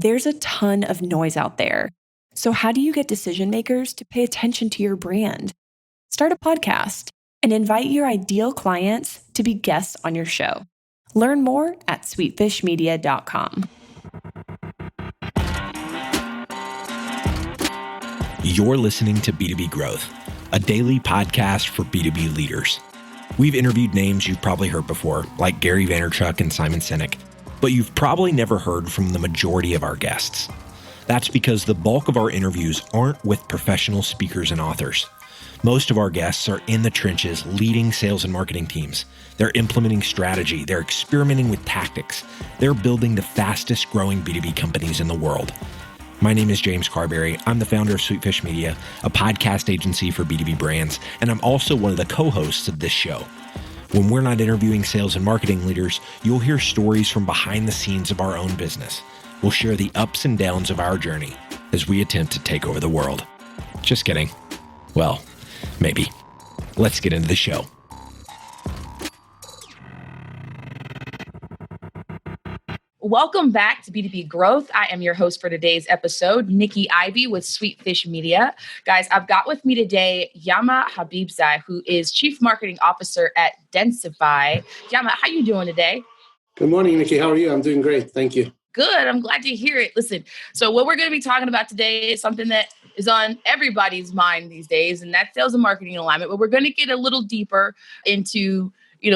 There's a ton of noise out there. So how do you get decision makers to pay attention to your brand? Start a podcast and invite your ideal clients to be guests on your show. Learn more at sweetfishmedia.com. You're listening to B2B Growth, a daily podcast for B2B leaders. We've interviewed names you've probably heard before, like Gary Vaynerchuk and Simon Sinek, but you've probably never heard from the majority of our guests. That's because the bulk of our interviews aren't with professional speakers and authors. Most of our guests are in the trenches leading sales and marketing teams. They're implementing strategy. They're experimenting with tactics. They're building the fastest growing B2B companies in the world. My name is James Carberry. I'm the founder of Sweetfish Media, a podcast agency for B2B brands, and I'm also one of the co-hosts of this show. When we're not interviewing sales and marketing leaders, you'll hear stories from behind the scenes of our own business. We'll share the ups and downs of our journey as we attempt to take over the world. Just kidding. Well, maybe. Let's get into the show. Welcome back to B2B Growth. I am your host for today's episode, Nikki Ivy with Sweetfish Media. Guys, I've got with me today Yama Habibzai, who is Chief Marketing Officer at Densify. Yama, how you doing today? Good morning, Nikki. How are you? I'm doing great. Thank you. Good. I'm glad to hear it. Listen, so what we're going to be talking about today is something that is on everybody's mind these days, and that's sales and marketing alignment. But we're going to get a little deeper into,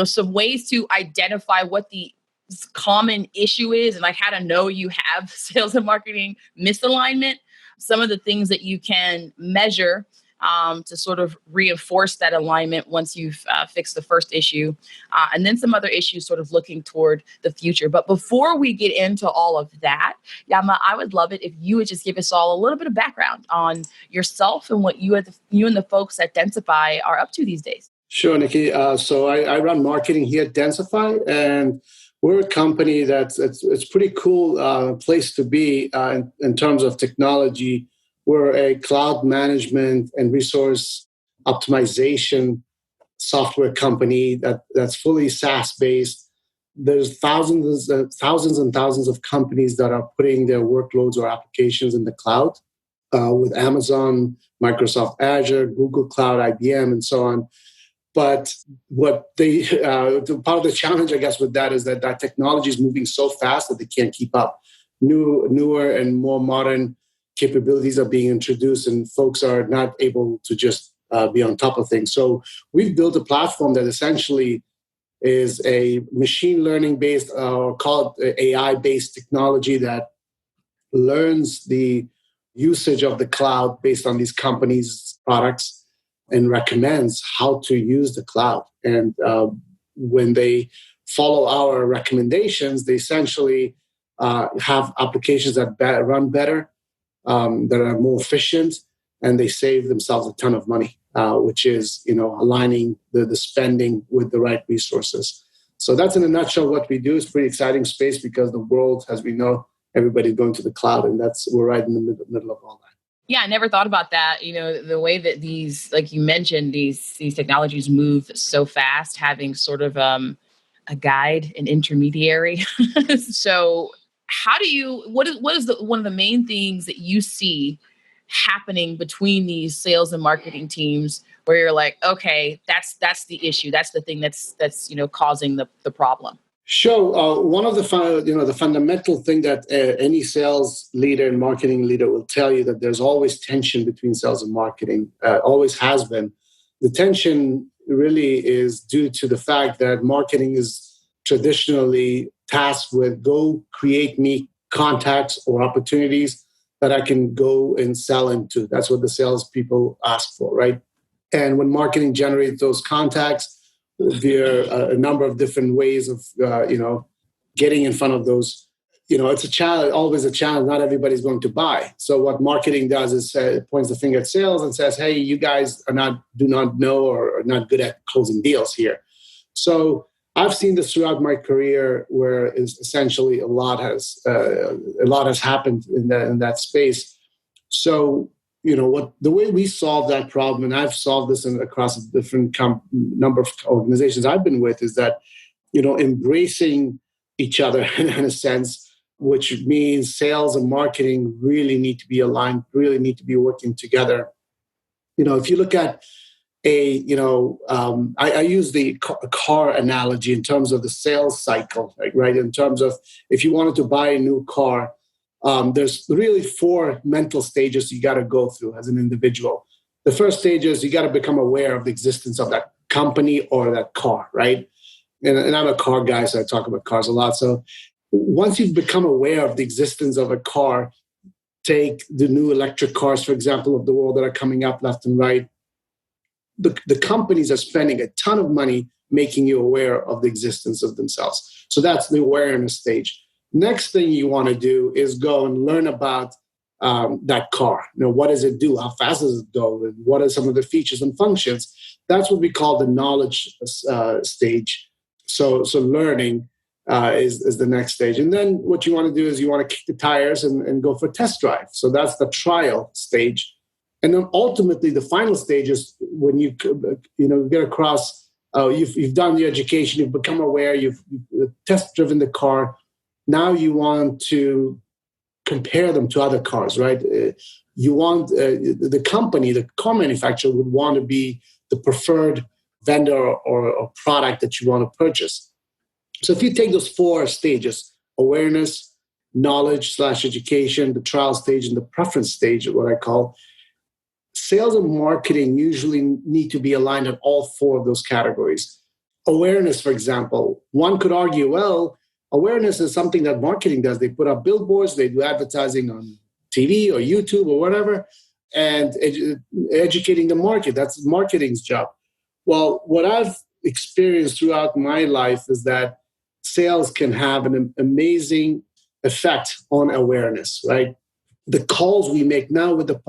some ways to identify what the common issue is and like how to know you have sales and marketing misalignment, some of the things that you can measure to sort of reinforce that alignment once you've fixed the first issue, and then some other issues sort of looking toward the future. But before we get into all of that, Yama, I would love it if you would just give us all a little bit of background on yourself and what you and the folks at Densify are up to these days. Sure, Nikki. So I run marketing here at Densify, and we're a company it's pretty cool place to be in terms of technology. We're a cloud management and resource optimization software company that's fully SaaS-based. There's thousands and thousands of companies that are putting their workloads or applications in the cloud with Amazon, Microsoft Azure, Google Cloud, IBM, and so on. But what part of the challenge, I guess, with that is that technology is moving so fast that they can't keep up. Newer and more modern capabilities are being introduced, and folks are not able to just be on top of things. So we've built a platform that essentially is a machine learning based, or call it AI based technology that learns the usage of the cloud based on these companies' products and recommends how to use the cloud. And when they follow our recommendations, they essentially have applications that run better, that are more efficient, and they save themselves a ton of money, which is aligning the spending with the right resources. So that's in a nutshell what we do. It's a pretty exciting space because the world, as we know, everybody's going to the cloud, and we're right in the middle of all that. Yeah, I never thought about that. The way that these, like you mentioned, these technologies move so fast, having sort of a guide, an intermediary. So how do you, what is one of the main things that you see happening between these sales and marketing teams where you're like, okay, that's the issue. That's the thing that's causing the problem? Sure. One of the fundamental thing that any sales leader and marketing leader will tell you that there's always tension between sales and marketing, always has been. The tension really is due to the fact that marketing is traditionally tasked with go create me contacts or opportunities that I can go and sell into. That's what the salespeople ask for, right? And when marketing generates those contacts via a number of different ways of, getting in front of those, it's a challenge, always a challenge. Not everybody's going to buy. So what marketing does is it points the finger at sales and says, hey, you guys do not know or are not good at closing deals here. So I've seen this throughout my career where essentially a lot has happened in that space. So, the way we solve that problem, and I've solved this across a different number of organizations I've been with, is that, embracing each other in a sense, which means sales and marketing really need to be aligned, really need to be working together. If you look at I use the car analogy in terms of the sales cycle, right? In terms of if you wanted to buy a new car, there's really 4 mental stages you got to go through as an individual. The first stage is you got to become aware of the existence of that company or that car, right? And I'm a car guy, so I talk about cars a lot. So once you've become aware of the existence of a car, take the new electric cars, for example, of the world that are coming up left and right. The companies are spending a ton of money making you aware of the existence of themselves. So that's the awareness stage. Next thing you want to do is go and learn about that car. What does it do? How fast does it go? And what are some of the features and functions? That's what we call the knowledge stage. So learning is the next stage. And then what you want to do is you want to kick the tires and go for a test drive. So that's the trial stage. And then ultimately, the final stage is when you get across. You've done the education, you've become aware, you've test driven the car. Now you want to compare them to other cars, right? You want the company, the car manufacturer, would want to be the preferred vendor or product that you want to purchase. So if you take those 4 stages: awareness, knowledge/education, the trial stage, and the preference stage, what I call. Sales and marketing usually need to be aligned on all 4 of those categories. Awareness, for example, one could argue, well, awareness is something that marketing does. They put up billboards, they do advertising on TV or YouTube or whatever, and educating the market. That's marketing's job. Well, what I've experienced throughout my life is that sales can have an amazing effect on awareness, right? The calls we make now with the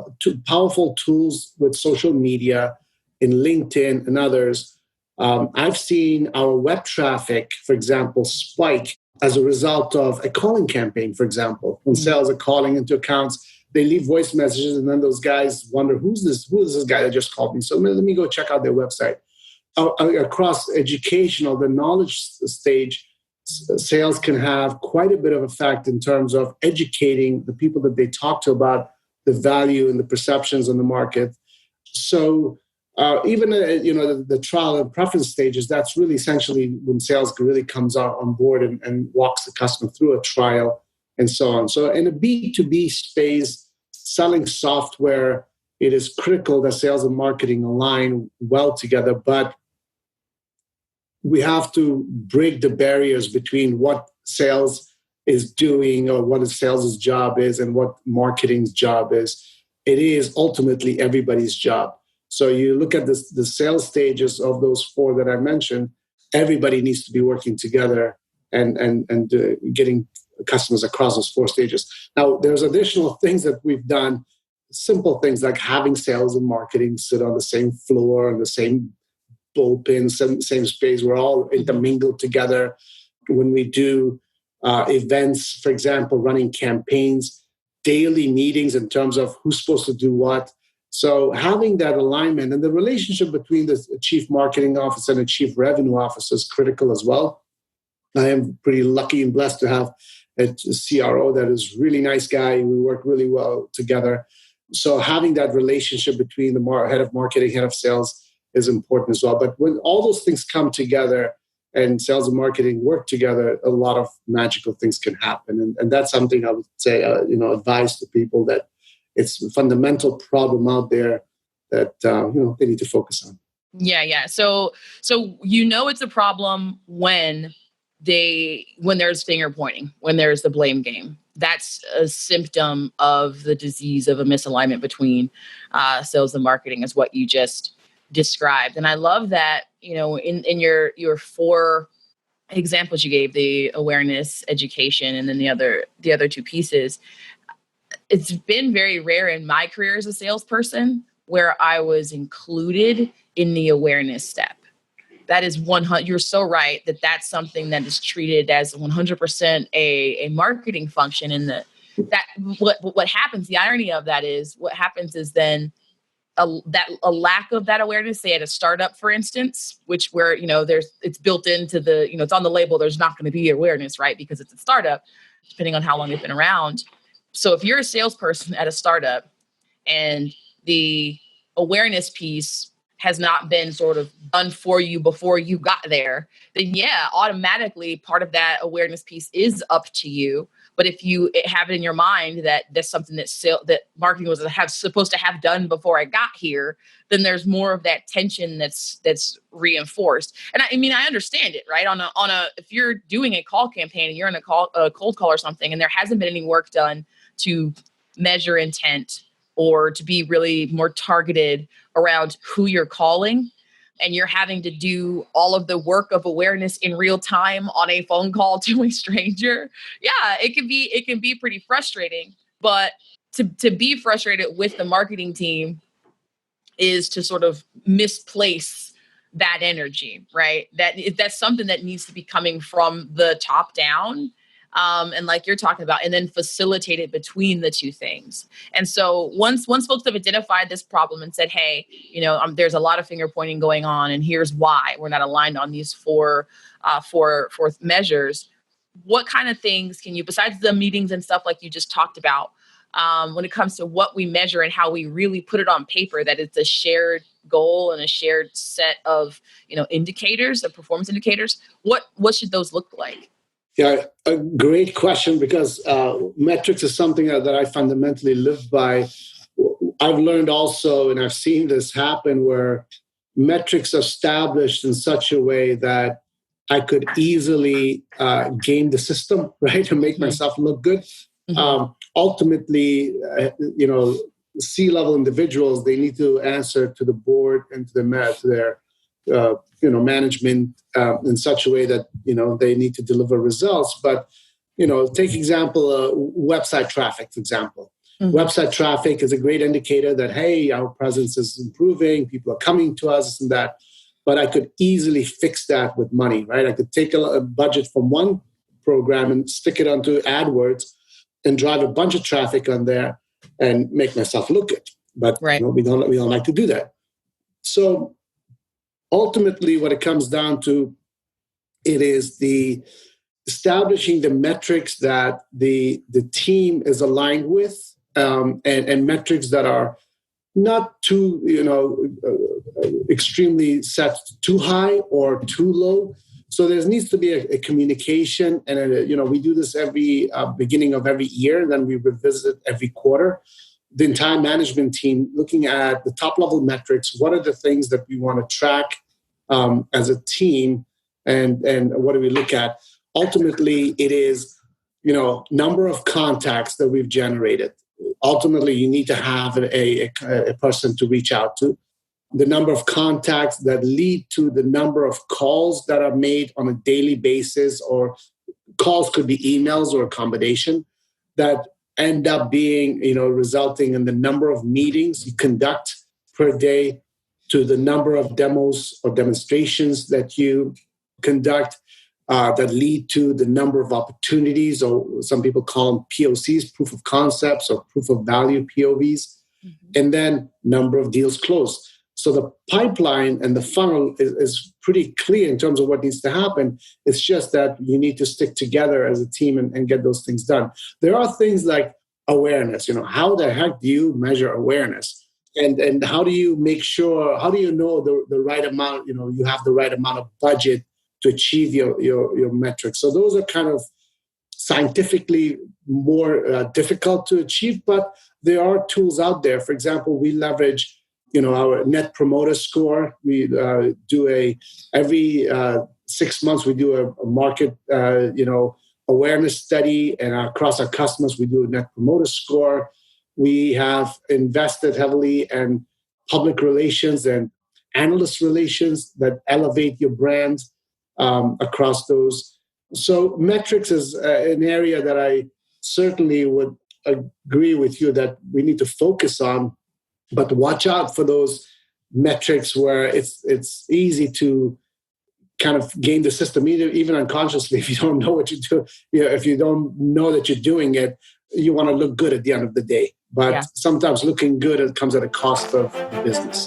powerful tools with social media, in LinkedIn and others, I've seen our web traffic, for example, spike as a result of a calling campaign, for example. When sales are calling into accounts, they leave voice messages, and then those guys wonder, who is this guy that just called me? So let me go check out their website. Across educational, the knowledge stage, sales can have quite a bit of effect in terms of educating the people that they talk to about the value and the perceptions in the market. So even the trial and preference stages, that's really essentially when sales really comes out on board and walks the customer through a trial and so on. So in a B2B space, selling software, it is critical that sales and marketing align well together, but we have to break the barriers between what sales is doing or what sales' job is and what marketing's job is. It is ultimately everybody's job. So you look at the sales stages of those 4 that I mentioned, everybody needs to be working together and getting customers across those 4 stages. Now, there's additional things that we've done, simple things like having sales and marketing sit on the same floor and the same bullpen, same space. We're all intermingled together. When we do events, for example, running campaigns, daily meetings in terms of who's supposed to do what. So having that alignment and the relationship between the chief marketing officer and the chief revenue officer is critical as well. I am pretty lucky and blessed to have a CRO that is a really nice guy. We work really well together. So having that relationship between the head of marketing, head of sales is important as well. But when all those things come together and sales and marketing work together, a lot of magical things can happen. And that's something I would say, advise to people that it's a fundamental problem out there that, they need to focus on. Yeah. So it's a problem when there's finger pointing, when there's the blame game. That's a symptom of the disease of a misalignment between sales and marketing, is what you just described. And I love that, in your 4 examples you gave, the awareness, education, and then the other 2 pieces. It's been very rare in my career as a salesperson where I was included in the awareness step. That is 100. You're so right that's something that is treated as 100% a marketing function. And what happens, the irony of that is what happens is then a lack of that awareness, say at a startup, for instance, where it's built into the, it's on the label, there's not going to be awareness, right? Because it's a startup. depending on how long they've been around. So if you're a salesperson at a startup and the awareness piece has not been sort of done for you before you got there, then yeah, automatically part of that awareness piece is up to you. But if you have it in your mind that that's something that marketing was supposed to have done before I got here, then there's more of that tension that's reinforced. And I mean, I understand it, right? If you're doing a call campaign and you're in a cold call or something, and there hasn't been any work done to measure intent or to be really more targeted around who you're calling, and you're having to do all of the work of awareness in real time on a phone call to a stranger, yeah, it can be pretty frustrating. But to be frustrated with the marketing team is to sort of misplace that energy, right? That's something that needs to be coming from the top down. And like you're talking about, and then facilitate it between the two things. And so once folks have identified this problem and said, hey, there's a lot of finger pointing going on, and here's why we're not aligned on these four measures. What kind of things can you, besides the meetings and stuff like you just talked about, when it comes to what we measure and how we really put it on paper, that it's a shared goal and a shared set of indicators, of performance indicators, what should those look like? Yeah, a great question, because metrics is something that I fundamentally live by. I've learned also, and I've seen this happen, where metrics are established in such a way that I could easily game the system, right, to make myself look good. Ultimately, C-level individuals, they need to answer to the board and to their management in such a way that they need to deliver results. But take example, website traffic, for example. Website traffic is a great indicator that, hey, our presence is improving, people are coming to us and that. But I could easily fix that with money, right? I could take a budget from one program and stick it onto AdWords and drive a bunch of traffic on there and make myself look good. But right. We don't like to do that. So ultimately, what it comes down to, it is the establishing the metrics that the team is aligned with, and metrics that are not too extremely set too high or too low. So there needs to be a communication, and we do this every beginning of every year, and then we revisit every quarter. The entire management team looking at the top level metrics. What are the things that we want to track as a team, and what do we look at? Ultimately, it is number of contacts that we've generated. Ultimately, you need to have a person to reach out to. The number of contacts that lead to the number of calls that are made on a daily basis, or calls could be emails or a combination, that end up being, resulting in the number of meetings you conduct per day, to the number of demos or demonstrations that you conduct, that lead to the number of opportunities, or some people call them POCs, proof of concepts, or proof of value, POVs, and then number of deals closed. So the pipeline and the funnel is pretty clear in terms of what needs to happen. It's just that you need to stick together as a team and get those things done. There are things like awareness. How the heck do you measure awareness? And how do you make sure, how do you know the right amount, you have the right amount of budget to achieve your metrics? So those are kind of scientifically more difficult to achieve, but there are tools out there. For example, we leverage our net promoter score. We do every 6 months, we do a market, awareness study, and across our customers, we do a net promoter score. We have invested heavily in public relations and analyst relations that elevate your brand across those. So metrics is an area that I certainly would agree with you that we need to focus on. But watch out for those metrics where it's easy to kind of game the system, even unconsciously. If you don't know what you do, if you don't know that you're doing it, you want to look good at the end of the day. But sometimes looking good, it comes at a cost of the business.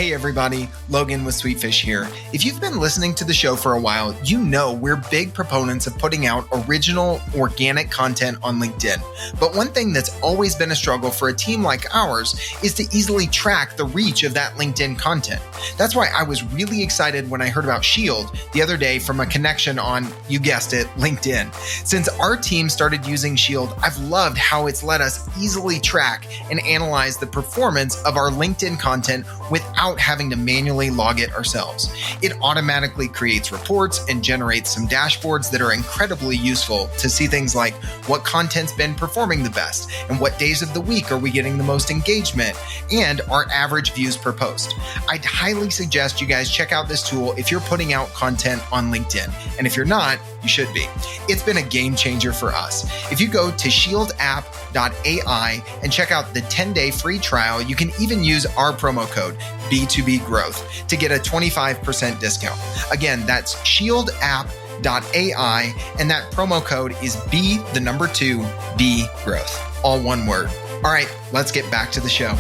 Hey everybody, Logan with Sweetfish here. If you've been listening to the show for a while, you know we're big proponents of putting out original, organic content on LinkedIn. But one thing that's always been a struggle for a team like ours is to easily track the reach of that LinkedIn content. That's why I was really excited when I heard about Shield the other day from a connection on, you guessed it, LinkedIn. Since our team started using Shield, I've loved how it's let us easily track and analyze the performance of our LinkedIn content without having to manually log it ourselves. It automatically creates reports and generates some dashboards that are incredibly useful to see things like what content's been performing the best and what days of the week are we getting the most engagement and our average views per post. I'd highly suggest you guys check out this tool if you're putting out content on LinkedIn. And if you're not, you should be. It's been a game changer for us. If you go to shieldapp.ai and check out the 10-day free trial, you can even use our promo code B2B Growth to get a 25% discount. Again, that's shieldapp.ai, and that promo code is B2B Growth, all one word. All right, let's get back to the show.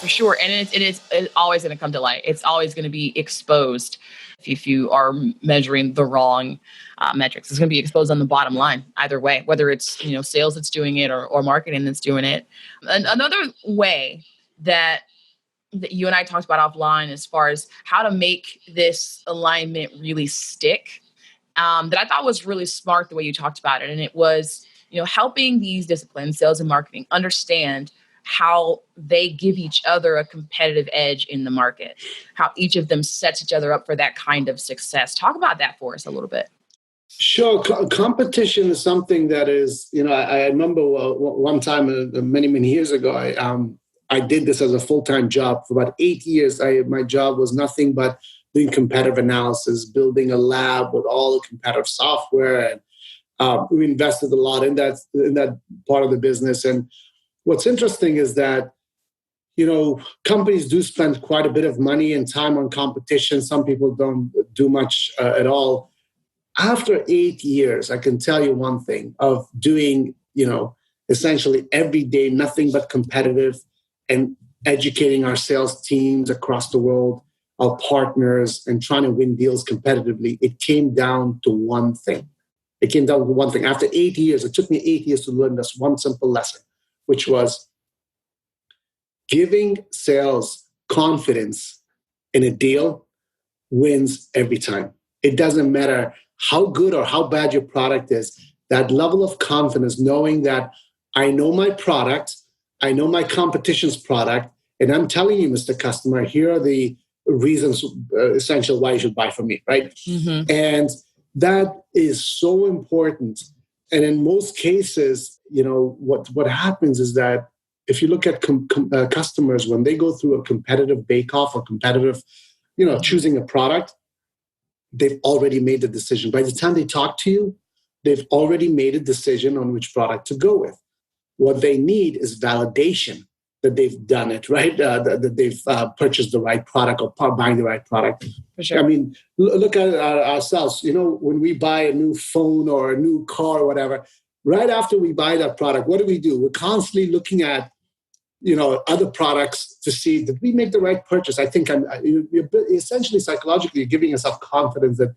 For sure. And it's always going to come to light. It's always going to be exposed if you are measuring the wrong metrics. It's going to be exposed on the bottom line either way, whether it's sales that's doing it or marketing that's doing it. And another way that you and I talked about offline as far as how to make this alignment really stick, that I thought was really smart the way you talked about it. And it was helping these disciplines, sales and marketing, understand how they give each other a competitive edge in the market, how each of them sets each other up for that kind of success. Talk about that for us a little bit. Sure. Competition is something that is, I remember one time many, many years ago, I did this as a full-time job for about 8 years. My job was nothing but doing competitive analysis, building a lab with all the competitive software. And we invested a lot in that part of the business. And what's interesting is that, companies do spend quite a bit of money and time on competition. Some people don't do much at all. After 8 years, I can tell you one thing of doing, essentially every day, nothing but competitive and educating our sales teams across the world, our partners, and trying to win deals competitively. It came down to one thing. After 8 years, it took me 8 years to learn this one simple lesson, which was giving sales confidence in a deal wins every time. It doesn't matter how good or how bad your product is. That level of confidence, knowing that I know my product, I know my competition's product, and I'm telling you, Mr. Customer, here are the reasons essential why you should buy from me, right? Mm-hmm. And that is so important. And in most cases, what happens is that if you look at customers, when they go through a competitive bake-off or competitive, choosing a product, they've already made the decision. By the time they talk to you, they've already made a decision on which product to go with. What they need is validation that they've done it, right? That they've purchased the right product or buying the right product. For sure. I mean, look at ourselves. When we buy a new phone or a new car or whatever, right after we buy that product, what do? We're constantly looking at, other products to see, did we make the right purchase? I think you're essentially psychologically giving yourself confidence that,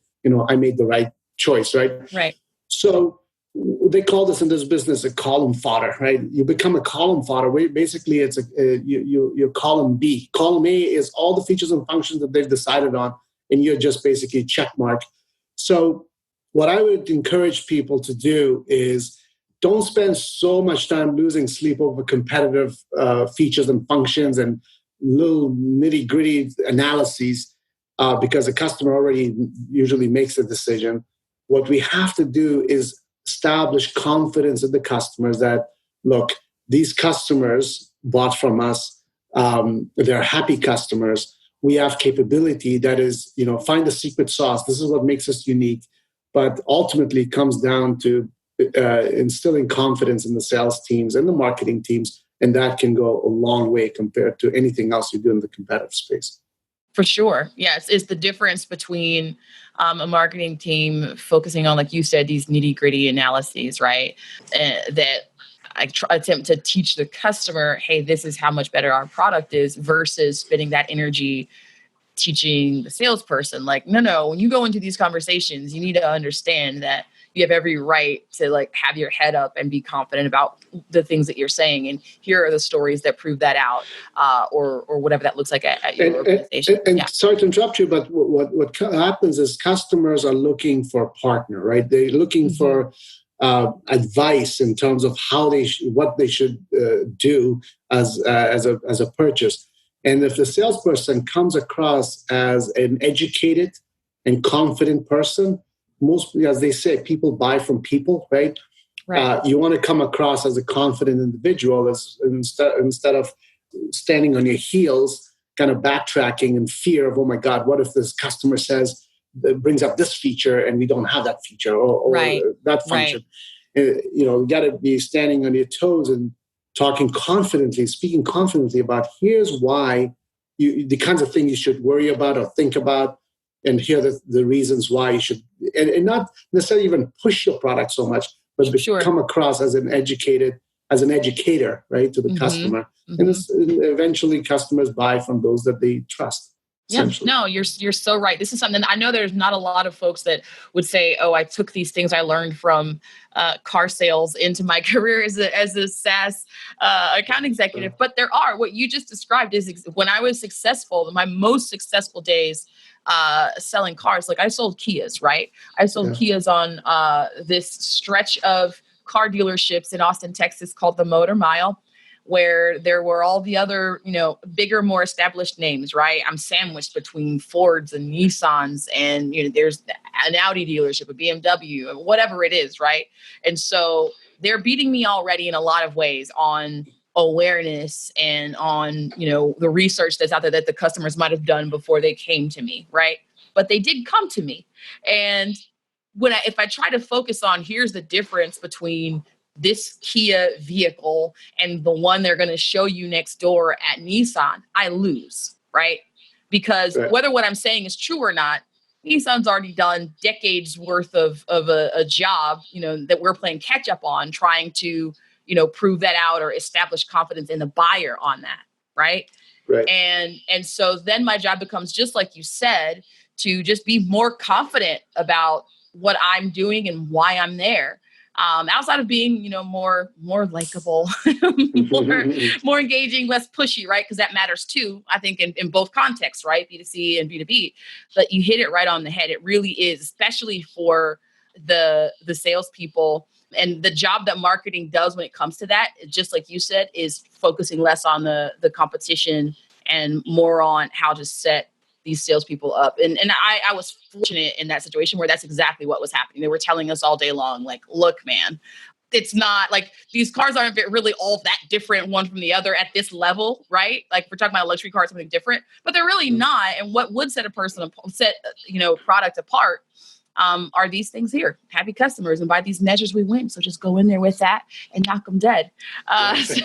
I made the right choice, right? Right. So they call this in this business a column fodder, right? You become a column fodder. Where basically, it's you're column B. Column A is all the features and functions that they've decided on, and you're just basically check mark. So what I would encourage people to do is don't spend so much time losing sleep over competitive features and functions and little nitty-gritty analyses because the customer already usually makes a decision. What we have to do is establish confidence in the customers that, look, these customers bought from us. They're happy customers. We have capability that is, find the secret sauce. This is what makes us unique. But ultimately, it comes down to instilling confidence in the sales teams and the marketing teams. And that can go a long way compared to anything else you do in the competitive space. For sure. Yes. It's the difference between a marketing team focusing on, like you said, these nitty gritty analyses, right? That attempt to teach the customer, hey, this is how much better our product is, versus spending that energy teaching the salesperson. Like, no, when you go into these conversations, you need to understand that you have every right to like have your head up and be confident about the things that you're saying. And here are the stories that prove that out, or whatever that looks like at your organization. And sorry to interrupt you, but what happens is customers are looking for a partner, right? They're looking for advice in terms of how what they should do as a purchase. And if the salesperson comes across as an educated and confident person, mostly, as they say, people buy from people, right? You want to come across as a confident individual, instead of standing on your heels, kind of backtracking in fear of, oh my God, what if this customer brings up this feature and we don't have that feature or that function? You got to be standing on your toes and talking confidently, speaking confidently about here's why the kinds of things you should worry about or think about, and here are the reasons why you should, and not necessarily even push your product so much, but come across as an educator, right, to the customer. And eventually customers buy from those that they trust. Yeah, no, you're so right. This is something I know there's not a lot of folks that would say, oh, I took these things I learned from car sales into my career as a SaaS account executive. But there are, what you just described is when I was successful, my most successful days selling cars, like I sold Kias, right? I sold Kias on this stretch of car dealerships in Austin, Texas called the Motor Mile, where there were all the other, bigger, more established names, right? I'm sandwiched between Fords and Nissans, and, there's an Audi dealership, a BMW, whatever it is, right? And so they're beating me already in a lot of ways on awareness and on, the research that's out there that the customers might have done before they came to me, right? But they did come to me. And if I try to focus on here's the difference between this Kia vehicle and the one they're going to show you next door at Nissan, I lose, right? Because whether what I'm saying is true or not, Nissan's already done decades worth of a job, that we're playing catch up on, trying to, prove that out or establish confidence in the buyer on that, right? Right. And so then my job becomes, just like you said, to just be more confident about what I'm doing and why I'm there. Outside of being, more likable, more engaging, less pushy, right? Because that matters too, I think, in both contexts, right? B2C and B2B. But you hit it right on the head. It really is, especially for the salespeople. And the job that marketing does when it comes to that, just like you said, is focusing less on the competition and more on how to set these salespeople up. And I was fortunate in that situation where that's exactly what was happening. They were telling us all day long, like, look, man, it's not like these cars aren't really all that different one from the other at this level, right? Like, we're talking about a luxury car, something different, but they're really not. And what would set a product apart are these things here. Happy customers, and by these measures we win. So just go in there with that and knock them dead. So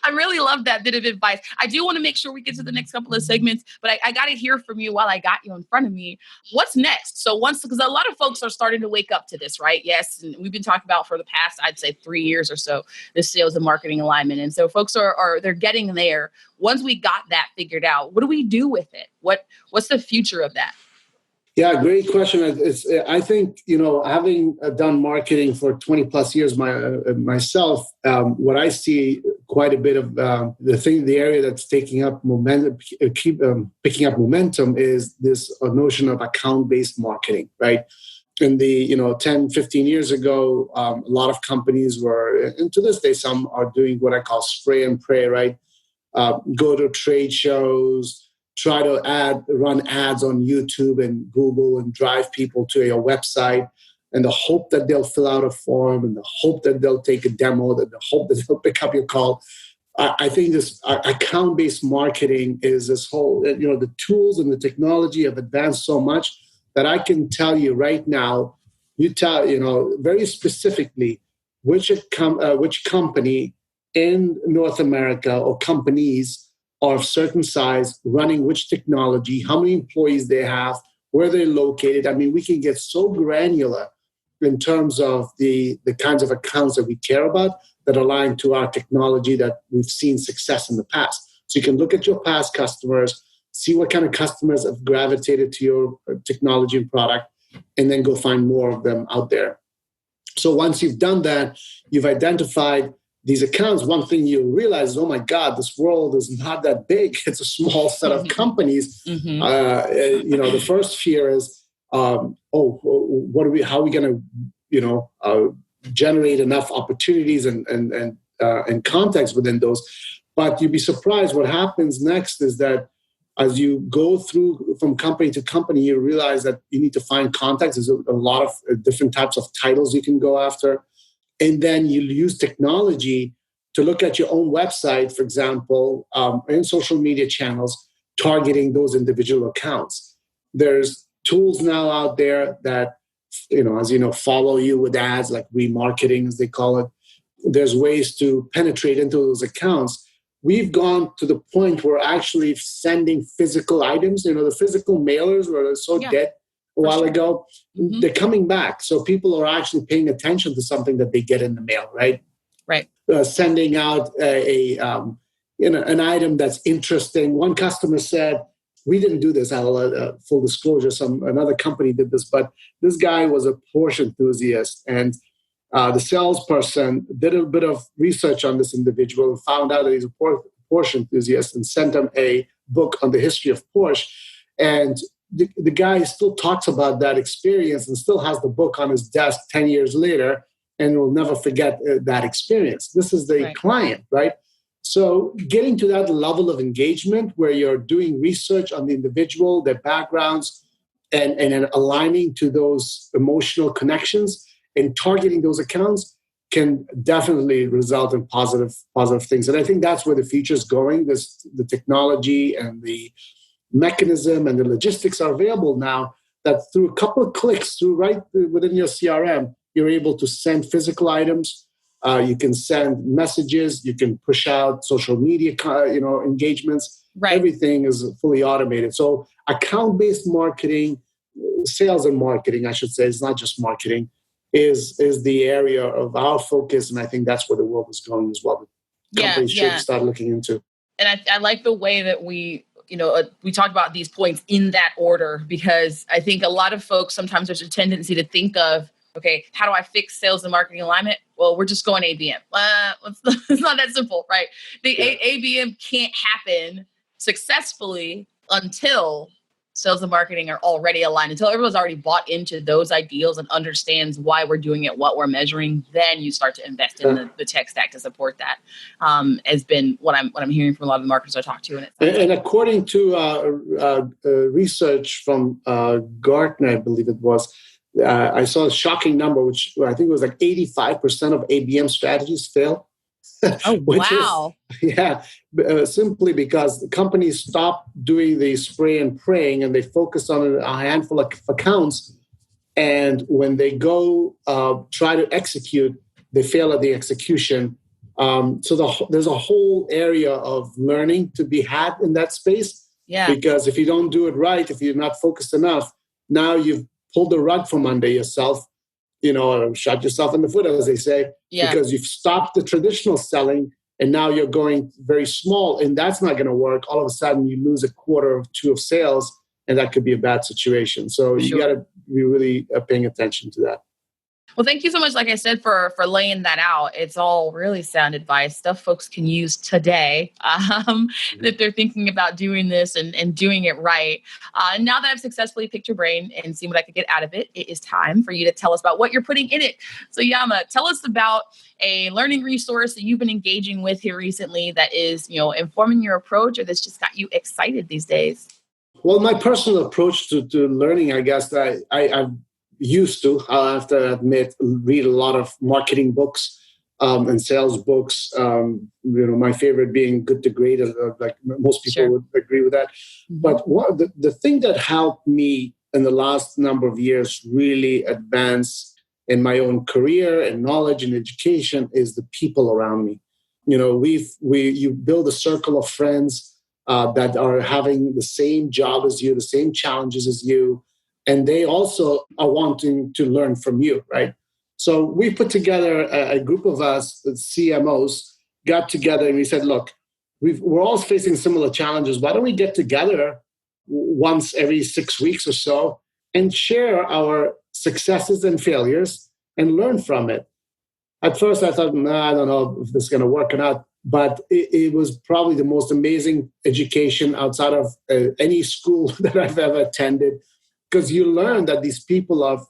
I really love that bit of advice. I do want to make sure we get to the next couple of segments, but I got to hear from you while I got you in front of me. What's next? So because a lot of folks are starting to wake up to this, right? Yes. And we've been talking about for the past, I'd say 3 years or so, this sales and marketing alignment. And so folks they're getting there. Once we got that figured out, what do we do with it? What's the future of that? Yeah, great question. I think, having done marketing for 20 plus years myself, what I see quite a bit of the area that's taking up momentum, picking up momentum is this notion of account-based marketing, right? In the 10, 15 years ago, a lot of companies were, and to this day, some are doing what I call spray and pray, right? Go to trade shows, try to run ads on YouTube and Google and drive people to your website, and the hope that they'll fill out a form, and the hope that they'll take a demo, that the hope that they'll pick up your call. I think this account-based marketing is this whole, the tools and the technology have advanced so much that I can tell you right now, very specifically which company in North America or companies are of certain size, running which technology, how many employees they have, where they're located. I mean, we can get so granular in terms of the kinds of accounts that we care about that align to our technology that we've seen success in the past. So you can look at your past customers, see what kind of customers have gravitated to your technology and product, and then go find more of them out there. So once you've done that, you've identified these accounts. One thing you realize is, oh my God, this world is not that big. It's a small set of companies. The first fear is, how are we going to, generate enough opportunities and context within those? But you'd be surprised what happens next is that as you go through from company to company, you realize that you need to find contacts. There's a lot of different types of titles you can go after. And then you use technology to look at your own website, for example, and social media channels, targeting those individual accounts. There's tools now out there that, follow you with ads, like remarketing, as they call it. There's ways to penetrate into those accounts. We've gone to the point where actually sending physical items, the physical mailers were so dead a while ago, they're coming back. So people are actually paying attention to something that they get in the mail, right? Right. Sending out an item that's interesting. One customer said, we didn't do this, full disclosure, another company did this, but this guy was a Porsche enthusiast, and the salesperson did a bit of research on this individual and found out that he's a Porsche enthusiast and sent him a book on the history of Porsche. And the guy still talks about that experience and still has the book on his desk 10 years later and will never forget that experience. This is the client, right? So getting to that level of engagement where you're doing research on the individual, their backgrounds, and aligning to those emotional connections and targeting those accounts can definitely result in positive things. And I think that's where the future is going. The technology and the mechanism and the logistics are available now that through a couple of clicks right within your CRM, you're able to send physical items. You can send messages. You can push out social media, engagements. Right. Everything is fully automated. So account-based marketing, sales and marketing, I should say, it's not just marketing, is the area of our focus. And I think that's where the world is going as well. Companies should start looking into. And I like the way that we talked about these points in that order, because I think a lot of folks, sometimes there's a tendency to think of, okay, how do I fix sales and marketing alignment? Well, we're just going ABM. It's not that simple, right? ABM can't happen successfully until sales and marketing are already aligned, until everyone's already bought into those ideals and understands why we're doing it, what we're measuring. Then you start to invest in the tech stack to support that. Has been what I'm hearing from a lot of the marketers I talk to. And according to research from Gartner, I believe it was, I saw a shocking number, which I think it was like 85% of ABM strategies fail. Oh, wow. Simply because the companies stop doing the spray and praying and they focus on a handful of accounts. And when they go try to execute, they fail at the execution. So there's a whole area of learning to be had in that space. Yeah. Because if you don't do it right, if you're not focused enough, now you've pulled the rug from under yourself, or shot yourself in the foot, as they say, because you've stopped the traditional selling and now you're going very small, and that's not going to work. All of a sudden, you lose a quarter or two of sales, and that could be a bad situation. So you got to be really paying attention to that. Well, thank you so much, like I said, for laying that out. It's all really sound advice, stuff folks can use today if they're thinking about doing this and doing it right. Now that I've successfully picked your brain and seen what I could get out of it, it is time for you to tell us about what you're putting in it. So Yama, tell us about a learning resource that you've been engaging with here recently that is, informing your approach, or that's just got you excited these days. Well, my personal approach to learning, I guess, that I've used to, I have to admit, read a lot of marketing books and sales books. My favorite being Good to Great, like most people would agree with that. But the thing that helped me in the last number of years really advance in my own career and knowledge and education is the people around me. You build a circle of friends that are having the same job as you, the same challenges as you. and they also are wanting to learn from you, right? So we put together a group of us, the CMOs, got together and we said, look, we're all facing similar challenges. Why don't we get together once every 6 weeks or so and share our successes and failures and learn from it? At first, I thought, I don't know if this is going to work or not, but it was probably the most amazing education outside of any school that I've ever attended, because you learn that these people are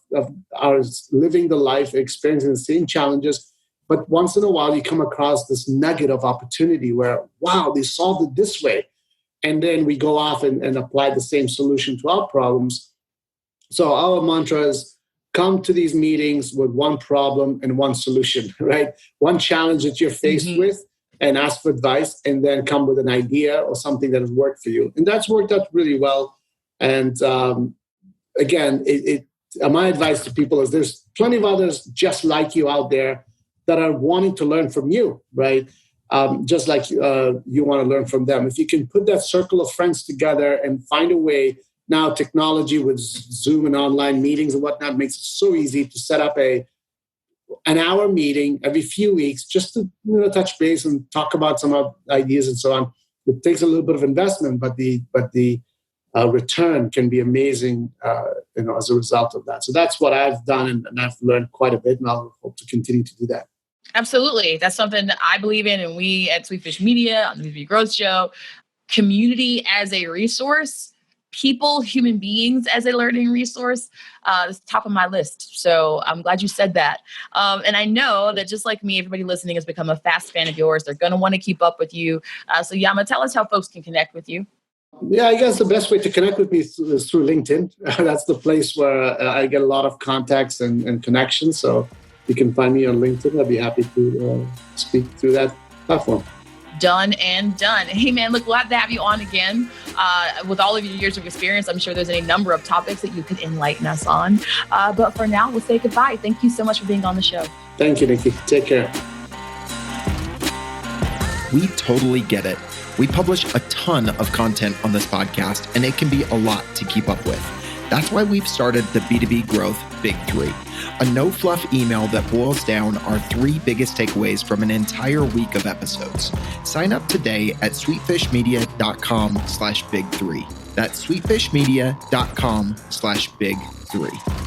living the life, experiencing the same challenges, but once in a while you come across this nugget of opportunity where, wow, they solved it this way. And then we go off and apply the same solution to our problems. So our mantra is, come to these meetings with one problem and one solution, right? One challenge that you're faced with, and ask for advice, and then come with an idea or something that has worked for you. And that's worked out really well. And again, my advice to people is there's plenty of others just like you out there that are wanting to learn from you, right? Just like you want to learn from them. If you can put that circle of friends together and find a way. Now, technology with Zoom and online meetings and whatnot makes it so easy to set up an hour meeting every few weeks just to touch base and talk about some ideas and so on. It takes a little bit of investment, but the return can be amazing, as a result of that. So that's what I've done, and I've learned quite a bit, and I'll hope to continue to do that. Absolutely. That's something that I believe in, and we at Sweetfish Media on the B2B Growth Show, community as a resource. People, human beings as a learning resource is top of my list. So I'm glad you said that. And I know that just like me, everybody listening has become a fast fan of yours. They're going to want to keep up with you. So Yama, tell us how folks can connect with you. Yeah, I guess the best way to connect with me is through LinkedIn. That's the place where I get a lot of contacts and connections. So you can find me on LinkedIn. I'd be happy to speak through that platform. Done and done. Hey, man, look, glad to have you on again. With all of your years of experience, I'm sure there's any number of topics that you could enlighten us on. But for now, we'll say goodbye. Thank you so much for being on the show. Thank you, Nikki. Take care. We totally get it. We publish a ton of content on this podcast, and it can be a lot to keep up with. That's why we've started the B2B Growth Big Three, a no-fluff email that boils down our 3 biggest takeaways from an entire week of episodes. Sign up today at sweetfishmedia.com/big3. That's sweetfishmedia.com/big3.